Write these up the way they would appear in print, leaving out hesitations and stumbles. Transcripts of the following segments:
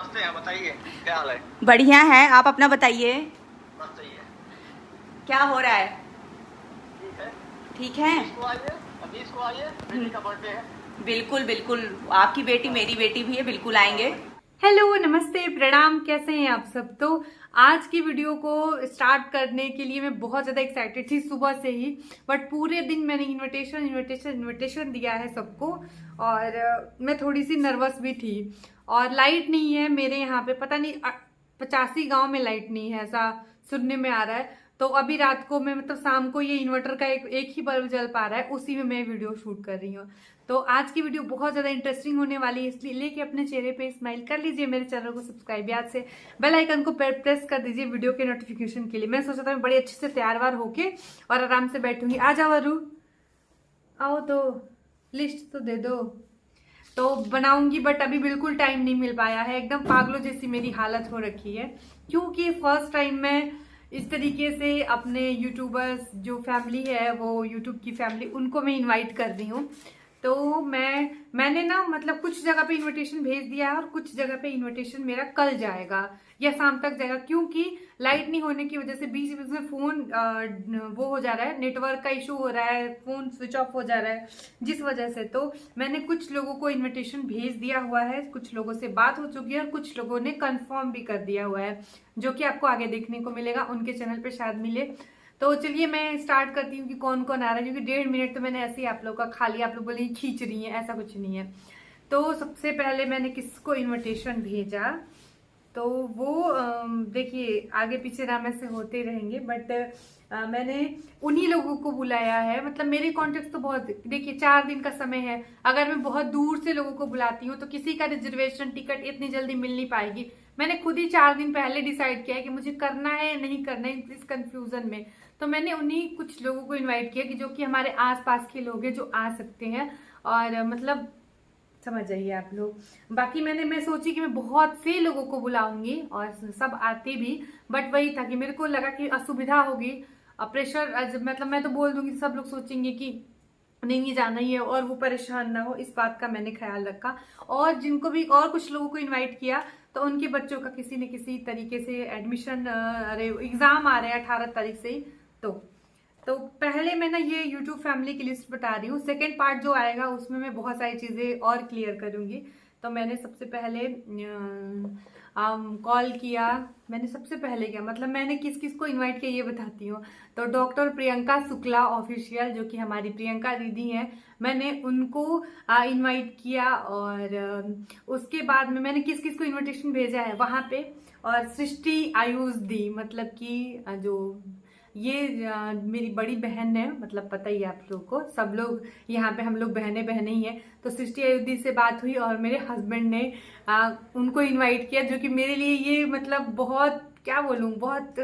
नमस्ते। हैं बताइए, क्या हाल है? बढ़िया है। आप अपना बताइए। बस सही है। क्या हो रहा है? ठीक है। ठीक है। 20 को आइए, बेटी का बर्थडे है। बिल्कुल बिल्कुल। आपकी बेटी हाँ। मेरी बेटी भी है, बिल्कुल हाँ आएंगे। भाई। हेलो, नमस्ते, प्रणाम। कैसे हैं आप सब? तो आज की वीडियो को स्टार्ट करने के लिए मैं बहुत ज़्यादा एक्साइटेड थी सुबह से ही। बट पूरे दिन मैंने इनविटेशन इनविटेशन इनविटेशन दिया है सबको। और मैं थोड़ी सी नर्वस भी थी। और लाइट नहीं है मेरे यहाँ पे, पता नहीं 85 गांव में लाइट नहीं है, ऐसा सुनने में आ रहा है। तो अभी रात को मैं मतलब शाम को ये इन्वर्टर का एक ही बल्ब जल पा रहा है, उसी में मैं वीडियो शूट कर रही हूँ। तो आज की वीडियो बहुत ज्यादा इंटरेस्टिंग होने वाली है, इसलिए लेके अपने चेहरे पे स्माइल कर लीजिए। मेरे चैनल को सब्सक्राइब याद से बेल आइकन को प्रेस कर दीजिए वीडियो के नोटिफिकेशन के लिए। मैं सोचा था मैं बड़ी अच्छे से तैयार वार होके और आराम से बैठूंगी। आ जाओ अरु, आओ तो, लिस्ट तो दे दो। तो बनाऊंगी बट अभी बिल्कुल टाइम नहीं मिल पाया है, एकदम पागलों जैसी मेरी हालत हो रखी है। क्योंकि फर्स्ट टाइम मैं इस तरीके से अपने यूट्यूबर्स जो फैमिली है, वो यूट्यूब की फैमिली, उनको मैं इनवाइट कर रही हूँ। तो मैंने ना मतलब कुछ जगह पे इनविटेशन भेज दिया है और कुछ जगह पे इनविटेशन मेरा कल जाएगा या शाम तक जाएगा। क्योंकि लाइट नहीं होने की वजह से बीच बीच में फोन वो हो जा रहा है, नेटवर्क का इशू हो रहा है, फोन स्विच ऑफ हो जा रहा है, जिस वजह से तो मैंने कुछ लोगों को इनविटेशन भेज दिया हुआ है, कुछ लोगों से बात हो चुकी है और कुछ लोगों ने कंफर्म भी कर दिया हुआ है, जो कि आपको आगे देखने को मिलेगा, उनके चैनल पे शायद मिले। तो चलिए मैं स्टार्ट करती हूँ कि कौन कौन आ रहा है, क्योंकि 1.5 मिनट तो मैंने ऐसे ही आप लोग का खा लिया। आप लोग बोले खींच रही हैं, ऐसा कुछ नहीं है। तो सबसे पहले मैंने किसको इनविटेशन भेजा, तो वो देखिए आगे पीछे नाम ऐसे होते रहेंगे, बट मैंने उन्हीं लोगों को बुलाया है। मतलब मेरे कॉन्टेक्ट तो बहुत, देखिए 4 दिन का समय है। अगर मैं बहुत दूर से लोगों को बुलाती हूँ तो किसी का रिजर्वेशन टिकट इतनी जल्दी मिल नहीं पाएगी। मैंने खुद ही 4 दिन पहले डिसाइड किया है कि मुझे करना है या नहीं करना है, इस कंफ्यूजन में। तो मैंने उन्हीं कुछ लोगों को इन्वाइट किया कि जो कि हमारे आसपास के लोग हैं, जो आ सकते हैं। और मतलब समझ जाइए आप लोग। बाकी मैं सोची कि मैं बहुत से लोगों को बुलाऊंगी और सब आते भी। बट वही था कि मेरे को लगा कि असुविधा होगी, प्रेशर, मतलब मैं तो बोल दूंगी, सब लोग सोचेंगे कि नहीं नहीं जाना ही है, और वो परेशान ना हो, इस बात का मैंने ख्याल रखा। और जिनको भी और कुछ लोगों को इनवाइट किया, तो उनके बच्चों का किसी न किसी तरीके से एडमिशन, अरे एग्जाम आ रहे हैं 18 तारीख से ही। तो पहले मैं ना ये YouTube फैमिली की लिस्ट बता रही हूँ। सेकेंड पार्ट जो आएगा उसमें मैं बहुत सारी चीजें और क्लियर करूंगी। तो मैंने सबसे पहले कॉल किया। मैंने सबसे पहले क्या मतलब मैंने किस किस को इनवाइट किया ये बताती हूँ। तो डॉक्टर प्रियंका शुक्ला ऑफिशियल, जो कि हमारी प्रियंका दीदी हैं, मैंने उनको इनवाइट किया। और उसके बाद में मैंने किस किस को इनविटेशन भेजा है वहां पे। और सृष्टि आयुष दी, मतलब कि जो ये मेरी बड़ी बहन है, मतलब पता ही है आप लोग को, सब लोग यहाँ पे हम लोग बहने बहने ही हैं। तो सृष्टि अयोध्या से बात हुई और मेरे हस्बैंड ने उनको इनवाइट किया, जो कि मेरे लिए ये मतलब बहुत, क्या बोलूँ, बहुत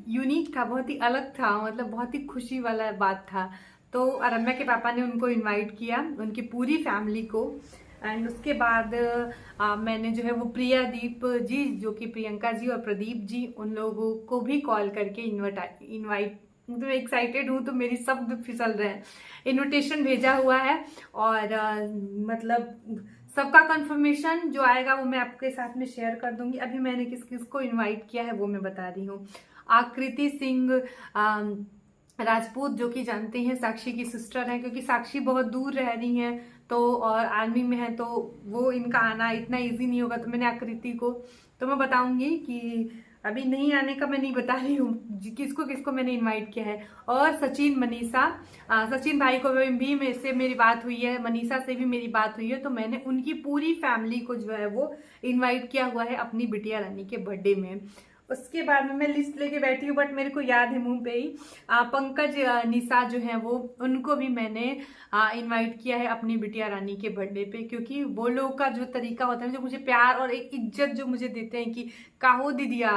यूनिक था, बहुत ही अलग था, मतलब बहुत ही खुशी वाला बात था। तो रम्या के पापा ने उनको इनवाइट किया, उनकी पूरी फैमिली को। एंड उसके बाद मैंने जो है वो प्रियादीप जी, जो कि प्रियंका जी और प्रदीप जी, उन लोगों को भी कॉल करके इनवाइट, मतलब एक्साइटेड हूँ तो मेरी शब्द फिसल रहे हैं, इनविटेशन भेजा हुआ है। और मतलब सबका कंफर्मेशन जो आएगा वो मैं आपके साथ में शेयर कर दूंगी। अभी मैंने किस किस को इनवाइट किया है वो मैं बता रही हूँ। आकृति सिंह राजपूत, जो कि जानते हैं साक्षी की सिस्टर है, क्योंकि साक्षी बहुत दूर रह रही हैं तो, और आर्मी में है, तो वो इनका आना इतना इजी नहीं होगा। तो मैंने आकृति को, तो मैं बताऊंगी कि अभी नहीं आने का मैं नहीं बता रही हूँ किसको किसको मैंने इनवाइट किया है। और सचिन मनीषा, सचिन भाई को भी मेरे से मेरी बात हुई है, मनीषा से भी मेरी बात हुई है। तो मैंने उनकी पूरी फैमिली को जो है वो इनवाइट किया हुआ है अपनी बिटिया रानी के बर्थडे में। उसके बाद में मैं लिस्ट लेके बैठी हूँ, बट मेरे को याद है मुंह पे ही। पंकज निशा जो है वो, उनको भी मैंने इनवाइट किया है अपनी बिटिया रानी के बर्थडे पे, क्योंकि वो लोग का जो तरीका होता है, जो मुझे प्यार और एक इज्जत जो मुझे देते हैं कि काहो दीदिया,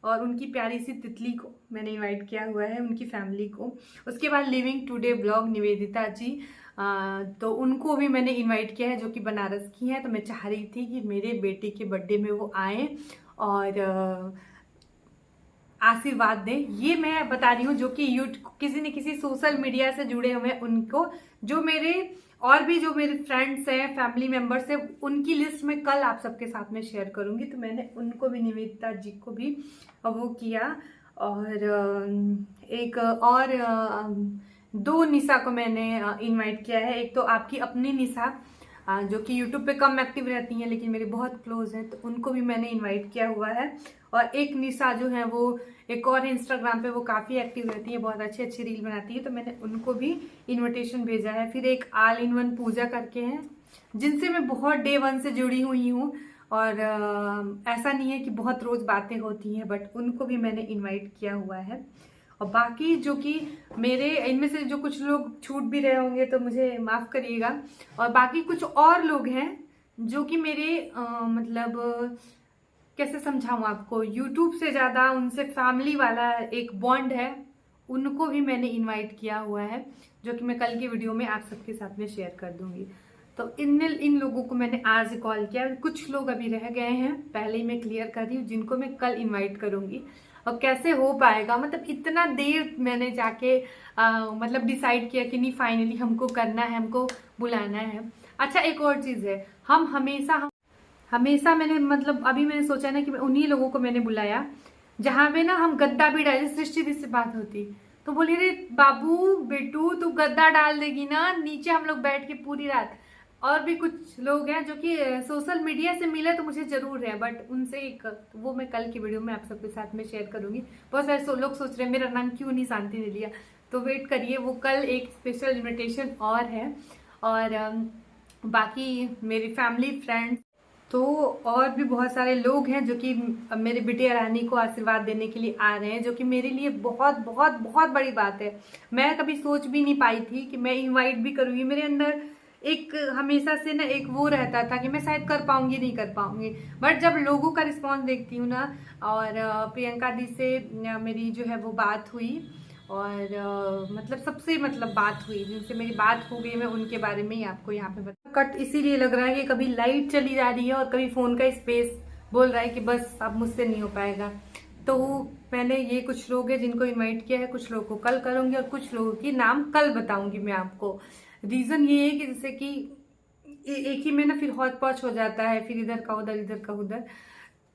और उनकी प्यारी सी तितली को मैंने इनवाइट किया हुआ है, उनकी फैमिली को। उसके बाद लिविंग टुडे ब्लॉग निवेदिता जी, तो उनको भी मैंने इनवाइट किया है, जो कि बनारस की हैं। तो मैं चाह रही थी कि मेरे बेटे के बर्थडे में वो आए और आशीर्वाद दें। ये मैं बता रही हूँ जो कि किसी न किसी सोशल मीडिया से जुड़े हुए हैं उनको, जो मेरे और भी जो मेरे फ्रेंड्स हैं, फैमिली मेंबर्स हैं, उनकी लिस्ट में कल आप सबके साथ में शेयर करूंगी। तो मैंने उनको भी, निवेदिता जी को भी वो किया, और एक और 2 निशा को मैंने इनवाइट किया है। एक तो आपकी अपनी निशा जो कि यूट्यूब पे कम एक्टिव रहती हैं लेकिन मेरे बहुत क्लोज हैं, तो उनको भी मैंने इनवाइट किया हुआ है। और एक निशा जो है वो एक और इंस्टाग्राम पे वो काफ़ी एक्टिव रहती है, बहुत अच्छी अच्छी रील बनाती है, तो मैंने उनको भी इनविटेशन भेजा है। फिर एक ऑल इन वन पूजा करके हैं, जिनसे मैं बहुत डे 1 से जुड़ी हुई हूँ, और ऐसा नहीं है कि बहुत रोज़ बातें होती हैं, बट उनको भी मैंने इन्वाइट किया हुआ है। और बाकी जो कि मेरे इनमें से जो कुछ लोग छूट भी रहे होंगे तो मुझे माफ़ करिएगा। और बाकी कुछ और लोग हैं जो कि मेरे मतलब कैसे समझाऊँ आपको, यूट्यूब से ज़्यादा उनसे फैमिली वाला एक बॉन्ड है, उनको भी मैंने इनवाइट किया हुआ है, जो कि मैं कल की वीडियो में आप सबके साथ में शेयर कर दूंगी। तो इन लोगों को मैंने आज कॉल किया। कुछ लोग अभी रह गए हैं, पहले ही मैं क्लियर कर रही हूँ, जिनको मैं कल इनवाइट करूंगी। और कैसे हो पाएगा, मतलब इतना देर मैंने जाके मतलब डिसाइड किया कि नहीं, फाइनली हमको करना है, हमको बुलाना है। अच्छा, एक और चीज़ है, हम हमेशा मैंने मतलब अभी मैंने सोचा ना कि उन्हीं लोगों को मैंने बुलाया जहाँ पे ना हम गद्दा भी डाले। सृष्टि दी से बात होती तो बोली, रे बाबू बेटू तू गद्दा डाल देगी ना, नीचे हम लोग बैठ के पूरी रात। और भी कुछ लोग हैं जो कि सोशल मीडिया से मिले तो मुझे जरूर है, बट उनसे एक तो वो मैं कल की वीडियो में आप सबके साथ में शेयर करूंगी। बहुत सारे लोग सोच रहे हैं मेरा नाम क्यों नहीं शांति ने लिया, तो वेट करिए, वो कल एक स्पेशल इन्विटेशन और है। और बाकी मेरी फैमिली फ्रेंड्स तो और भी बहुत सारे लोग हैं जो कि मेरे बिटिया रानी को आशीर्वाद देने के लिए आ रहे हैं, जो कि मेरे लिए बहुत बहुत बहुत बड़ी बात है। मैं कभी सोच भी नहीं पाई थी कि मैं इनवाइट भी करूँगी। मेरे अंदर एक हमेशा से ना एक वो रहता था कि मैं शायद कर पाऊंगी नहीं कर पाऊंगी, बट जब लोगों का रिस्पांस देखती हूँ ना, और प्रियंका दी से मेरी जो है वो बात हुई, और मतलब सबसे मतलब बात हुई, जिनसे मेरी बात हो गई, मैं उनके बारे में ही आपको यहाँ पे बता। कट इसीलिए लग रहा है कि कभी लाइट चली जा रही है और कभी फोन का स्पेस बोल रहा है कि बस अब मुझसे नहीं हो पाएगा। तो मैंने ये कुछ लोग हैं जिनको इनवाइट किया है, कुछ लोगों को कल करूंगी और कुछ लोगों की नाम कल बताऊंगी मैं आपको। रीजन ये है कि जैसे कि एक ही में ना फिर हौच पौच हो जाता है, फिर इधर का उधर इधर का उधर।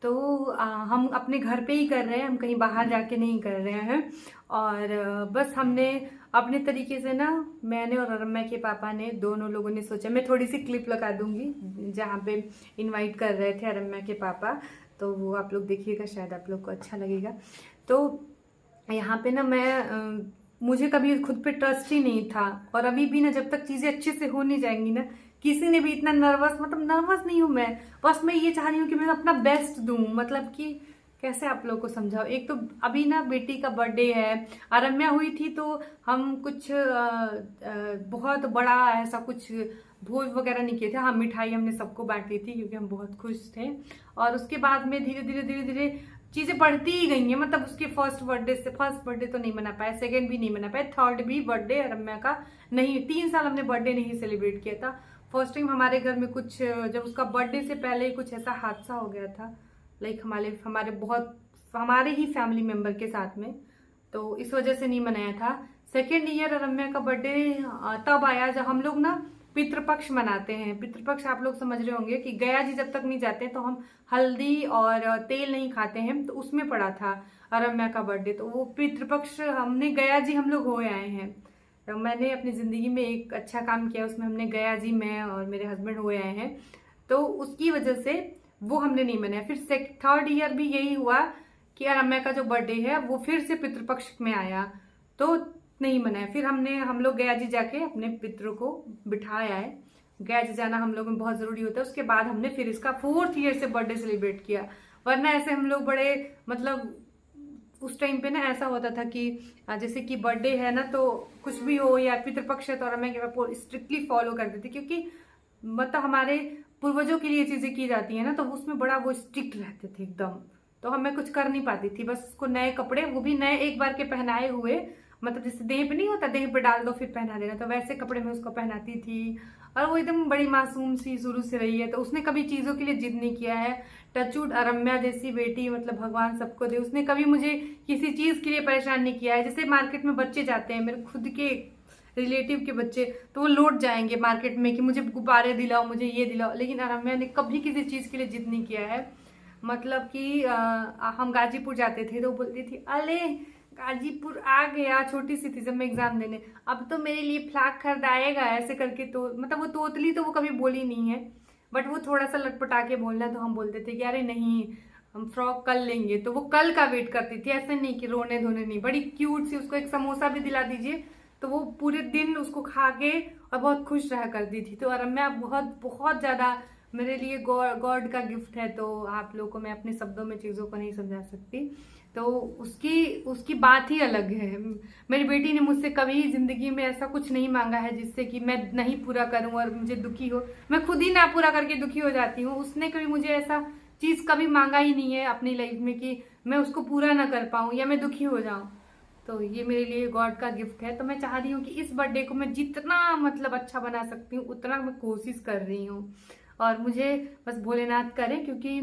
तो हम अपने घर पे ही कर रहे हैं, हम कहीं बाहर जाके नहीं कर रहे हैं। और बस हमने अपने तरीके से ना, मैंने और रम्या के पापा ने, दोनों लोगों ने सोचा, मैं थोड़ी सी क्लिप लगा दूंगी जहाँ पे इनवाइट कर रहे थे रम्या के पापा, तो वो आप लोग देखिएगा, शायद आप लोग को अच्छा लगेगा। तो यहाँ पे ना मुझे कभी खुद पे ट्रस्ट ही नहीं था, और अभी भी ना जब तक चीज़ें अच्छे से हो नहीं जाएंगी ना, किसी ने भी इतना नर्वस नहीं हूँ मैं, बस मैं ये चाह रही हूँ कि मैं अपना बेस्ट दूँ। मतलब कि कैसे आप लोगों को समझाओ, एक तो अभी ना बेटी का बर्थडे है, रम्या हुई थी तो हम कुछ बहुत बड़ा ऐसा कुछ भोज वगैरह नहीं किए थे। हाँ, मिठाई हमने सबको बांटी थी क्योंकि हम बहुत खुश थे। और उसके बाद में धीरे धीरे चीज़ें बढ़ती ही गई हैं। मतलब उसके फर्स्ट बर्थडे तो नहीं मना पाए, सेकंड भी नहीं मना पाए, थर्ड भी बर्थडे रम्या का नहीं, 3 साल हमने बर्थडे नहीं सेलिब्रेट किया था। फर्स्ट टाइम हमारे घर में कुछ, जब उसका बर्थडे से पहले कुछ ऐसा हादसा हो गया था, लाइक हमारे ही फैमिली मेम्बर के साथ में, तो इस वजह से नहीं मनाया था। सेकेंड ईयर रम्या का बर्थडे तब आया जब हम लोग ना पितृपक्ष मनाते हैं। पितृपक्ष आप लोग समझ रहे होंगे कि गया जी जब तक नहीं जाते तो हम हल्दी और तेल नहीं खाते हैं, तो उसमें पड़ा था रम्या का बर्थडे। तो वो पितृपक्ष हमने गया जी हम लोग हो आए हैं। तो मैंने अपनी ज़िंदगी में एक अच्छा काम किया, उसमें हमने गया जी, मैं और मेरे हस्बैंड हो आए हैं, तो उसकी वजह से वो हमने नहीं मनाया। फिर थर्ड ईयर भी यही हुआ कि रम्या का जो बर्थडे है वो फिर से पितृपक्ष में आया, तो नहीं मनाया। फिर हम लोग गया जी जाके अपने पितरों को बिठाया है। गया जी जाना हम लोग में बहुत ज़रूरी होता है। उसके बाद हमने फिर इसका 4th ईयर से बर्थडे सेलिब्रेट किया। वरना ऐसे हम लोग बड़े मतलब उस टाइम पे ना ऐसा होता था कि जैसे कि बर्थडे है ना, तो कुछ भी हो या पितृपक्ष है तो रम्या स्ट्रिक्टली फॉलो करते थे, क्योंकि मतलब हमारे पूर्वजों के लिए चीज़ें की जाती है ना, तो उसमें बड़ा वो स्ट्रिक्ट रहते थे एकदम। तो हमें कुछ कर नहीं पाती थी, बस उसको नए कपड़े, वो भी नए एक बार के पहनाए हुए, मतलब जैसे देह पे नहीं होता, देह पे डाल दो फिर पहना देना, तो वैसे कपड़े में उसको पहनाती थी। और वो एकदम बड़ी मासूम सी शुरू से रही है, तो उसने कभी चीज़ों के लिए जिद नहीं किया है। टचवुड अरम्या जैसी बेटी मतलब भगवान सबको दे, उसने कभी मुझे किसी चीज़ के लिए परेशान नहीं किया है। जैसे मार्केट में बच्चे जाते हैं, मेरे खुद के रिलेटिव के बच्चे, तो वो लौट जाएंगे मार्केट में कि मुझे गुब्बारे दिलाओ, मुझे ये दिलाओ, लेकिन अरम्या ने कभी किसी चीज़ के लिए जिद नहीं किया है। मतलब कि हम गाजीपुर जाते थे तो बोलती थी अले गाजीपुर आ गया, छोटी सी थी जब मैं एग्जाम देने, अब तो मेरे लिए फ्लैग खरीदाएगा ऐसे करके। तो मतलब वो तोतली तो वो कभी बोली नहीं है, बट वो थोड़ा सा लटपटा के बोलना, तो हम बोलते थे कि अरे नहीं हम फ्रॉक कल लेंगे, तो वो कल का वेट करती थी, ऐसे नहीं कि रोने धोने नहीं। बड़ी क्यूट सी, उसको एक समोसा भी दिला दीजिए तो वो पूरे दिन उसको खा के और बहुत खुश रहा करती थी। तो अरम्या बहुत बहुत ज़्यादा मेरे लिए गॉड का गिफ्ट है। तो आप लोगों को मैं अपने शब्दों में चीज़ों को नहीं समझा सकती। तो उसकी बात ही अलग है। मेरी बेटी ने मुझसे कभी जिंदगी में ऐसा कुछ नहीं मांगा है जिससे कि मैं नहीं पूरा करूं और मुझे दुखी हो, मैं खुद ही ना पूरा करके दुखी हो जाती हूँ। उसने कभी मुझे ऐसा चीज़ कभी मांगा ही नहीं है अपनी लाइफ में कि मैं उसको पूरा ना कर पाऊँ या मैं दुखी हो जाऊँ। तो ये मेरे लिए गॉड का गिफ्ट है। तो मैं चाह रही हूँ कि इस बर्थडे को मैं जितना मतलब अच्छा बना सकती हूँ उतना मैं कोशिश कर रही हूँ, और मुझे बस भोलेनाथ करें, क्योंकि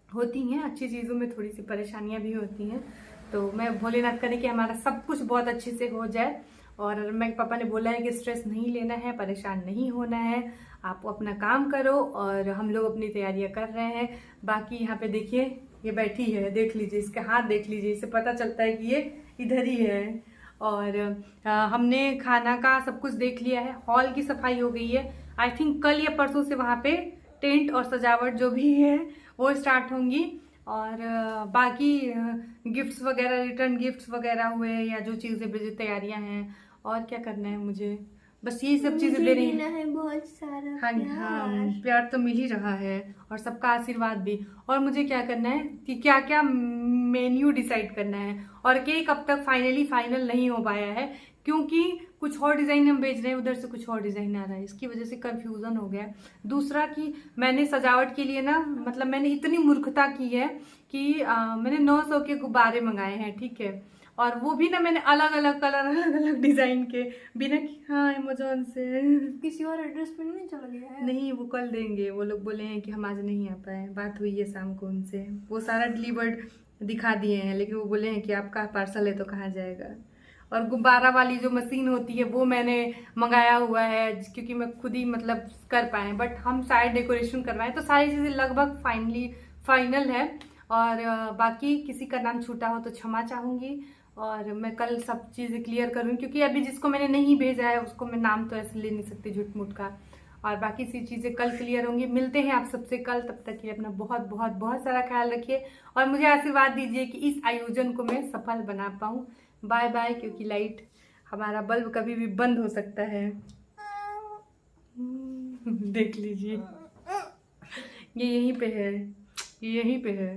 होती हैं अच्छी चीज़ों में थोड़ी सी परेशानियां भी होती हैं। तो मैं भोलेनाथ करें कि हमारा सब कुछ बहुत अच्छे से हो जाए। और मेरे पापा ने बोला है कि स्ट्रेस नहीं लेना है, परेशान नहीं होना है, आप अपना काम करो, और हम लोग अपनी तैयारियां कर रहे हैं। बाकी यहाँ पे देखिए ये बैठी है, देख लीजिए इसके हाथ देख लीजिए, इससे पता चलता है कि ये इधर ही है। और हमने खाना का सब कुछ देख लिया है, हॉल की सफाई हो गई है। आई थिंक कल या परसों से वहाँ पे टेंट और सजावट जो भी है वो स्टार्ट होंगी। और बाकी गिफ्ट्स वगैरह, रिटर्न गिफ्ट्स वगैरह हुए या जो चीज़ें तैयारियां हैं, और क्या करना है मुझे, बस यही सब चीज़ें दे रही है बहुत सारा हाँ हाँ, प्यार तो मिल ही रहा है और सबका आशीर्वाद भी। और मुझे क्या करना है कि क्या क्या मेन्यू डिसाइड करना है, और केक अब तक फाइनल नहीं हो पाया है, क्योंकि कुछ और डिज़ाइन हम भेज रहे हैं, उधर से कुछ और डिज़ाइन आ रहा है, इसकी वजह से कंफ्यूजन हो गया। दूसरा कि मैंने सजावट के लिए ना, मतलब मैंने इतनी मूर्खता की है कि मैंने 900 के गुब्बारे मंगाए हैं, ठीक है, और वो भी ना मैंने अलग अलग कलर, अलग अलग डिज़ाइन के, बिना हाँ अमेजोन से किसी और एड्रेस पे नहीं चला गया है? नहीं, वो कल देंगे, वो लोग बोले हैं कि हम आज नहीं आ पाए, बात हुई है शाम को उनसे, वो सारा डिलीवर्ड दिखा दिए हैं, लेकिन वो बोले हैं कि आपका पार्सल है तो कहाँ जाएगा। और गुब्बारा वाली जो मशीन होती है वो मैंने मंगाया हुआ है, क्योंकि मैं खुद ही मतलब कर पाए, बट हम साइड डेकोरेशन करवाएं, तो सारी चीज़ें लगभग फाइनल है। और बाकी किसी का नाम छूटा हो तो क्षमा चाहूँगी, और मैं कल सब चीज़ें क्लियर करूँगी, क्योंकि अभी जिसको मैंने नहीं भेजा है उसको मैं नाम तो ऐसे ले नहीं सकती झूठ मूठ का। और बाकी सी चीज़ें कल क्लियर होंगी। मिलते हैं आप सबसे कल, तब तक के लिए अपना बहुत बहुत बहुत सारा ख्याल रखिए, और मुझे आशीर्वाद दीजिए कि इस आयोजन को मैं सफल बना पाऊँ। बाय बाय, क्योंकि लाइट, हमारा बल्ब कभी भी बंद हो सकता है। देख लीजिए ये यहीं पे है, ये यहीं पे है।